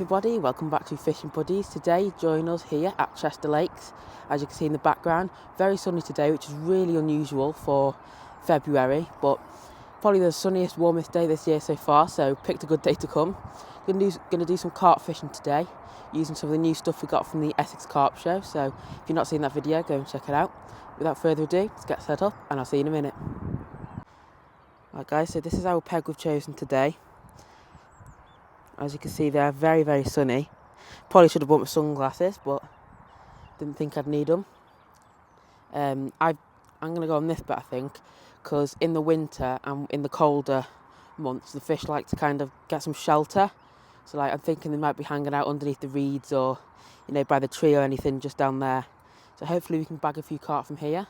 everybody, welcome back to Fishing Buddies. Today join us here at Chester Lakes. As you can see in the background, very sunny today, which is really unusual for February, but probably the sunniest, warmest day this year so far, so picked a good day to come. Going to do some carp fishing today, using some of the new stuff we got from the Essex carp show, so if you've not seen that video, go and check it out. Without further ado, let's get set up and I'll see you in a minute. Right guys, so this is our peg we've chosen today. As you can see, they're very, very sunny. Probably should have bought my sunglasses, but didn't think I'd need them. I'm going to go on this bet, I think, because in the winter and in the colder months, the fish like to kind of get some shelter. So I'm thinking they might be hanging out underneath the reeds or, by the tree or anything just down there. So hopefully we can bag a few carp from here.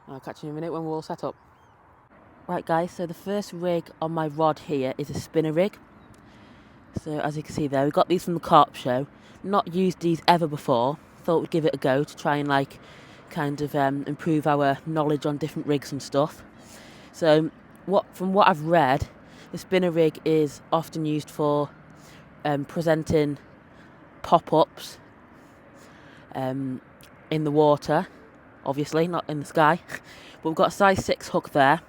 And I'll catch you in a minute when we're all set up. Right guys, so the first rig on my rod here is a spinner rig. So as you can see there, we got these from the carp show. Not used these ever before. Thought we'd give it a go to try and improve our knowledge on different rigs and stuff. So from what I've read, the spinner rig is often used for presenting pop-ups in the water, obviously not in the sky. But we've got a size 6 hook there,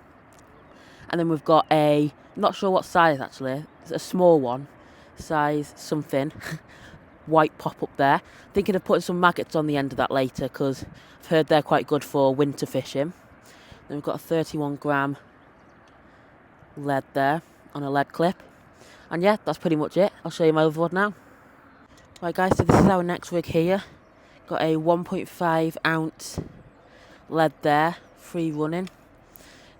and then we've got not sure what size actually, it's a small one. Size something white pop up there. Thinking of putting some maggots on the end of that later because I've heard they're quite good for winter fishing. Then we've got a 31 gram lead there on a lead clip, and yeah, that's pretty much it. I'll show you my other rod now. Right guys, so this is our next rig here. Got a 1.5 ounce lead there, free running,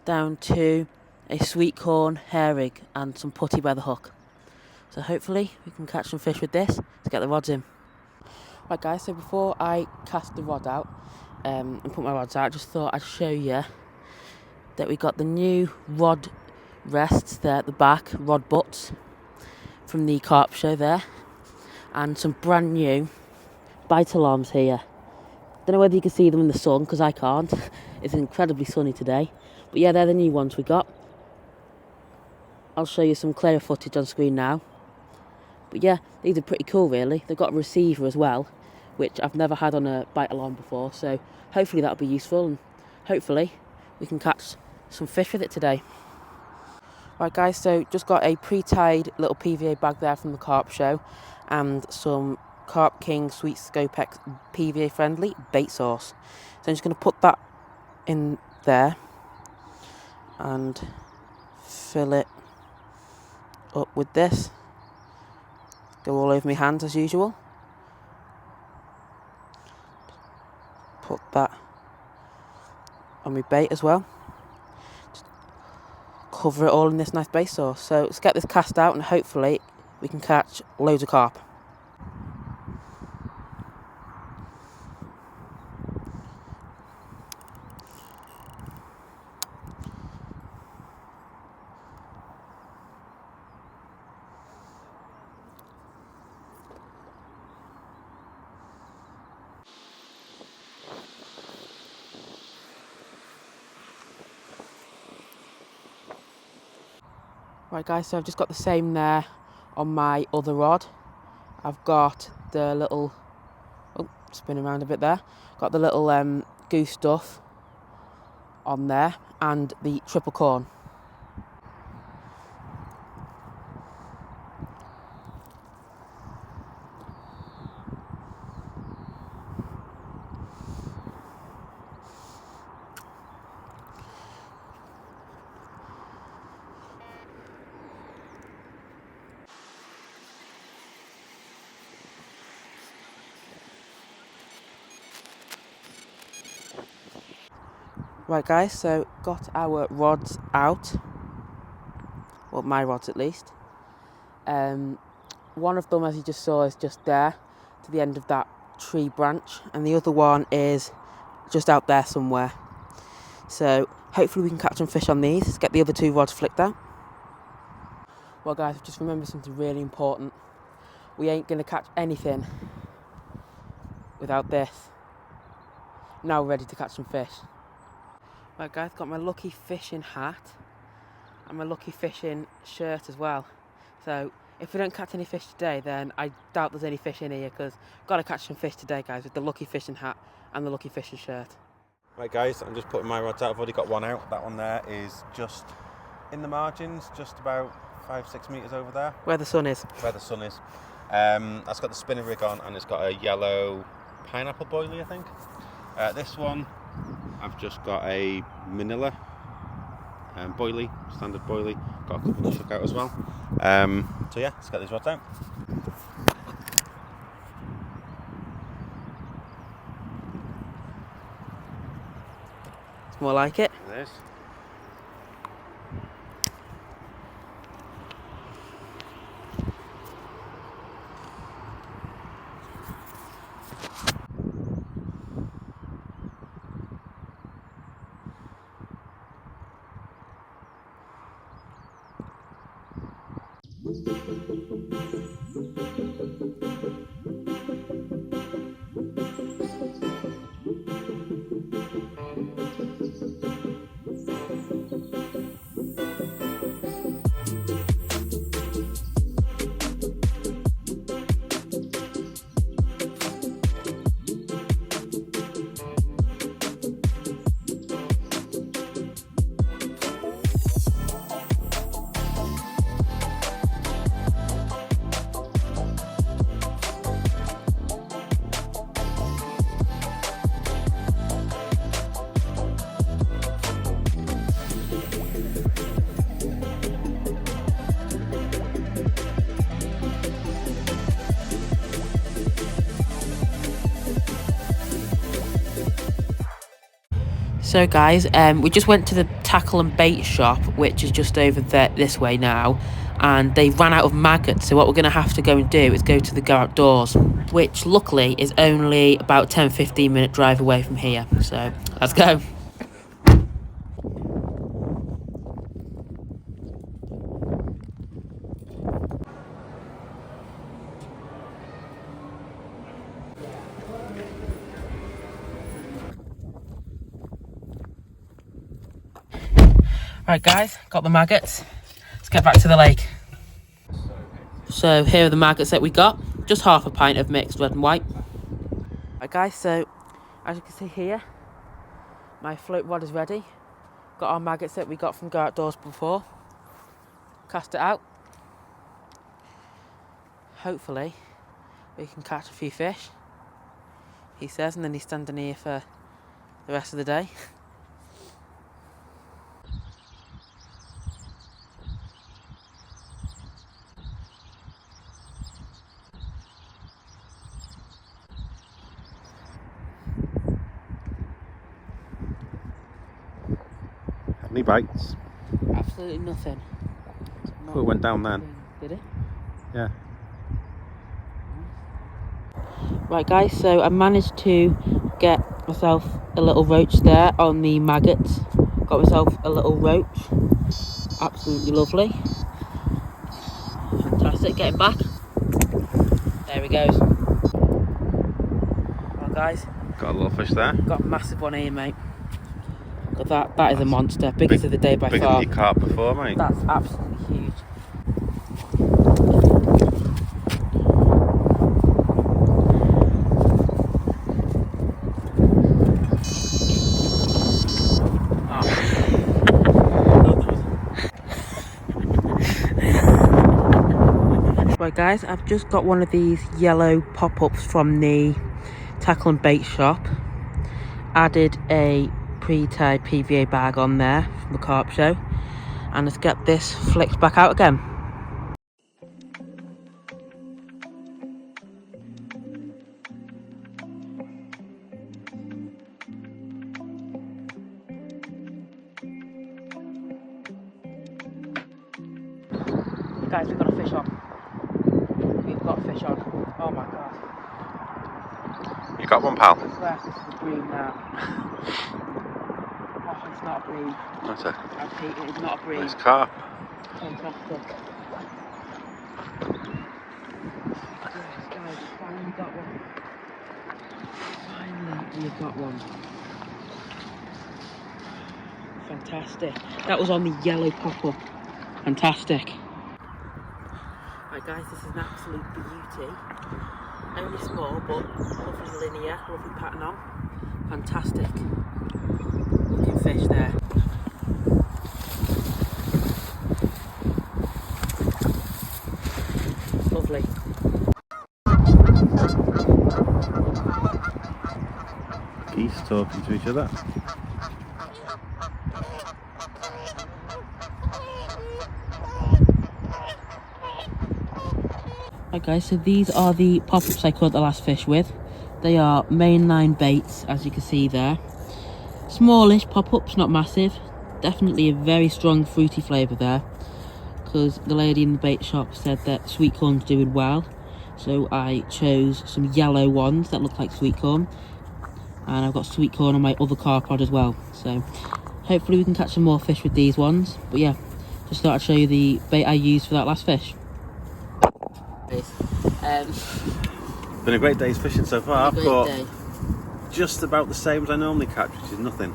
down to a sweet corn hair rig and some putty by the hook. So hopefully we can catch some fish with this to get the rods in. Right guys, so before I cast the rod out and put my rods out, I just thought I'd show you that we got the new rod rests there at the back, rod butts from the carp show there, and some brand new bite alarms here. Don't know whether you can see them in the sun because I can't. It's incredibly sunny today, but yeah, they're the new ones we got. I'll show you some clearer footage on screen now. But yeah, these are pretty cool really. They've got a receiver as well, which I've never had on a bite alarm before, so hopefully that'll be useful and hopefully we can catch some fish with it today. Right guys, so just got a pre-tied little PVA bag there from the carp show and some Carp King Sweet Scopex PVA friendly bait sauce. So I'm just going to put that in there and fill it up with this. Go all over my hands as usual. Put that on my bait as well. Just cover it all in this nice bait sauce. So let's get this cast out and hopefully we can catch loads of carp. Right guys, so I've just got the same there on my other rod. I've got the little, spin around a bit there. Got the little goose stuff on there and the triple corn. Right guys, so got our rods out, well my rods at least. One of them, as you just saw, is just there to the end of that tree branch, and the other one is just out there somewhere. So hopefully we can catch some fish on these. Let's get the other two rods flicked out. Well guys, just remember something really important. We ain't going to catch anything without this. Now we're ready to catch some fish. Right guys, got my lucky fishing hat and my lucky fishing shirt as well. So if we don't catch any fish today, then I doubt there's any fish in here, because got to catch some fish today, guys, with the lucky fishing hat and the lucky fishing shirt. Right guys, I'm just putting my rods out. I've already got one out. That one there is just in the margins, just about 5-6 metres over there. Where the sun is. Where the sun is. That's got the spinning rig on, and it's got a yellow pineapple boilie, I think. This one, I've just got a manila boilie, standard boilie. Got a couple of shook out as well. So yeah, let's get these rods out. It's more like it. It is. So guys, we just went to the tackle and bait shop, which is just over there this way now, and they ran out of maggots. So what we're going to have to go and do is go to the Go Outdoors, which luckily is only about 10-15 minute drive away from here. So let's go. Right guys, got the maggots. Let's get back to the lake. So here are the maggots that we got. Just half a pint of mixed red and white. Right guys, so as you can see here, my float rod is ready. Got our maggots that we got from Go Outdoors before. Cast it out. Hopefully we can catch a few fish, he says, and then he's standing here for the rest of the day. Any bites? Absolutely nothing. Oh, it went down then. Did it? Yeah. Right guys, so I managed to get myself a little roach there on the maggots. Got myself a little roach. Absolutely lovely. Fantastic, getting back. There he goes. Well guys. Got a little fish there. Got a massive one here, mate. Got that is a monster. Biggest of the day by far. Bigger than your carp before, mate. That's absolutely huge. Right guys, I've just got one of these yellow pop-ups from the tackle and bait shop. Added a pre-tied PVA bag on there from the carp show, and let's get this flicked back out again. Guys, we've got a fish on. We've got a fish on. Oh my god. You got one, pal? I swear this is a bream now. Oh, it's not a bream. What's it? I hate it, it's not a bream. It's carp. Fantastic. Yes, guys, we finally got one. Finally, we've got one. Fantastic. That was on the yellow pop-up. Fantastic. Right Right guys, this is an absolute beauty. Only small, but lovely linear, lovely pattern on. Fantastic looking fish there. Lovely. Geese talking to each other. Right guys, so these are the pop-ups I caught the last fish with. They are mainline baits, as you can see there. Smallish pop-ups, not massive. Definitely a very strong fruity flavour there, because the lady in the bait shop said that sweet corn's doing well. So I chose some yellow ones that look like sweet corn. And I've got sweet corn on my other carp rod as well. So hopefully we can catch some more fish with these ones. But yeah, just thought I'd show you the bait I used for that last fish. Been a great day's fishing so far. I've caught day. Just about the same as I normally catch, which is nothing.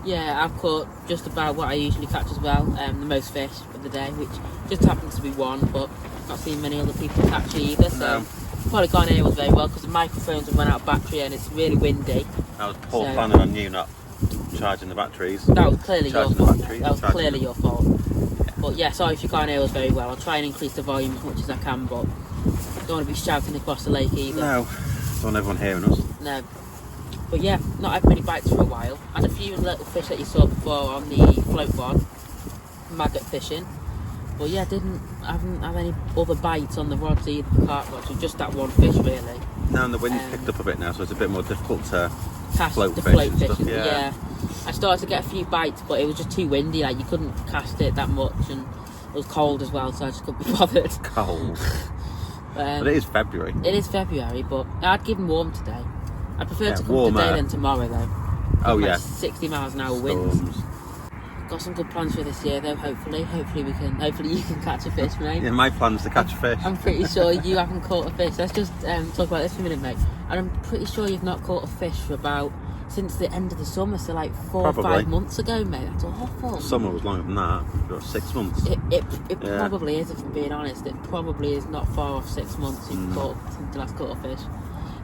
Yeah, I've caught just about what I usually catch as well. The most fish of the day, which just happens to be one, but not seen many other people catch it either. So No. probably can't hear us very well because the microphones have run out of battery and it's really windy. I was poor planning on you not charging the batteries. That was clearly your Charging the fault. batteries, That was charging clearly them. your fault. But yeah, sorry if you can't hear us very well. I'll try and increase the volume as much as I can, but don't want to be shouting across the lake either. No, don't want everyone hearing us. No. But yeah, not had many bites for a while. And a few little fish that you saw before on the float rod, maggot fishing. But yeah, I haven't had any other bites on the rods either, the carp rods, so just that one fish really. No, and the wind's picked up a bit now, so it's a bit more difficult to Cast float the fish float and stuff, fishing. yeah. I started to get a few bites, but it was just too windy, like you couldn't cast it that much, and it was cold as well, so I just couldn't be bothered. cold. But it is February. It is February, but I'd give them warm today. I prefer to come warmer. today than tomorrow though. Oh Like yeah. 60 miles an hour winds. Storms. Got some good plans for this year though, hopefully you can catch a fish, mate. Yeah, my plan's to catch a fish. I'm pretty sure you haven't caught a fish. Let's just talk about this for a minute, mate. And I'm pretty sure you've not caught a fish for since the end of the summer, so like 4 or 5 months ago, mate. That's awful. Summer was longer than that, about 6 months. It probably is, if I'm being honest. It probably is not far off 6 months since you last caught a fish.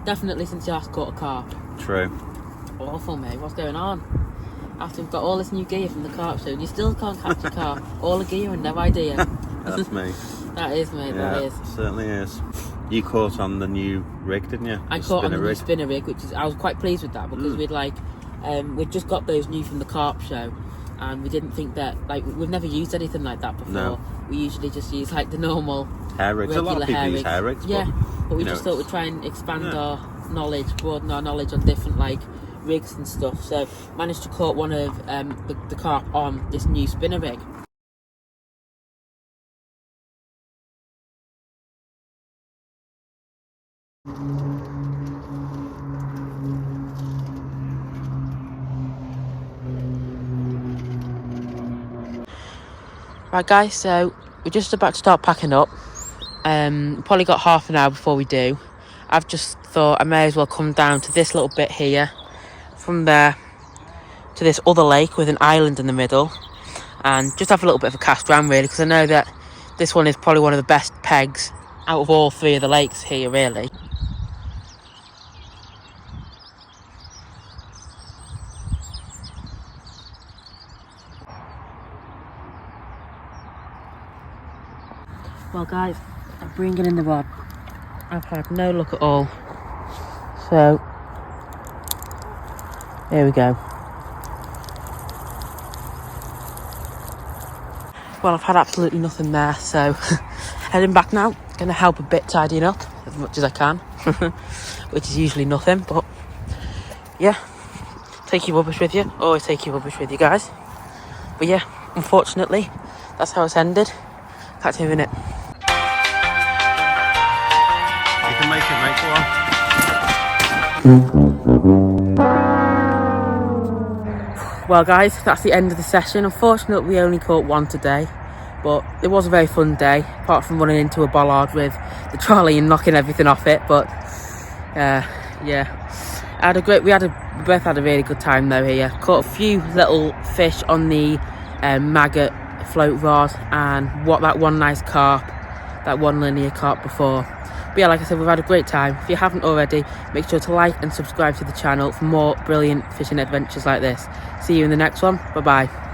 Definitely since you last caught a carp. True. Awful, mate. What's going on? After we've got all this new gear from the carp show, and you still can't catch a carp. All the gear and no idea. That's me. That is, mate. Yeah, that is. it certainly is. You caught on the new rig, didn't you? I caught on the new spinner rig, I was quite pleased with that because we'd just got those new from the carp show, and we didn't think that, like, we've never used anything like that before. No. We usually just use like the normal hair rigs. A lot of people use hair rigs. Yeah, but we just thought we'd try and expand our knowledge, broaden our knowledge on different like rigs and stuff. So managed to caught one of the carp on this new spinner rig. Right guys, so we're just about to start packing up. Probably got half an hour before we do. I've just thought I may as well come down to this little bit here, from there to this other lake with an island in the middle, and just have a little bit of a cast around really, because I know that this one is probably one of the best pegs out of all 3 of the lakes here really. Well guys, I'm bringing in the rod. I've had no luck at all. So, here we go. Well, I've had absolutely nothing there, so heading back now. Gonna help a bit tidying up as much as I can, which is usually nothing, but yeah. Take your rubbish with you. Always take your rubbish with you, guys. But yeah, unfortunately, that's how it's ended. Catch you in a minute. You can make it, mate. Go on. Well guys, that's the end of the session. Unfortunately, we only caught one today, but it was a very fun day, apart from running into a bollard with the trolley and knocking everything off it. But yeah, we both had a really good time though here. Caught a few little fish on the maggot float rod, and what that one nice carp. that one linear carp before. But yeah, like I said, we've had a great time. If you haven't already, make sure to like and subscribe to the channel for more brilliant fishing adventures like this. See you in the next one. Bye bye.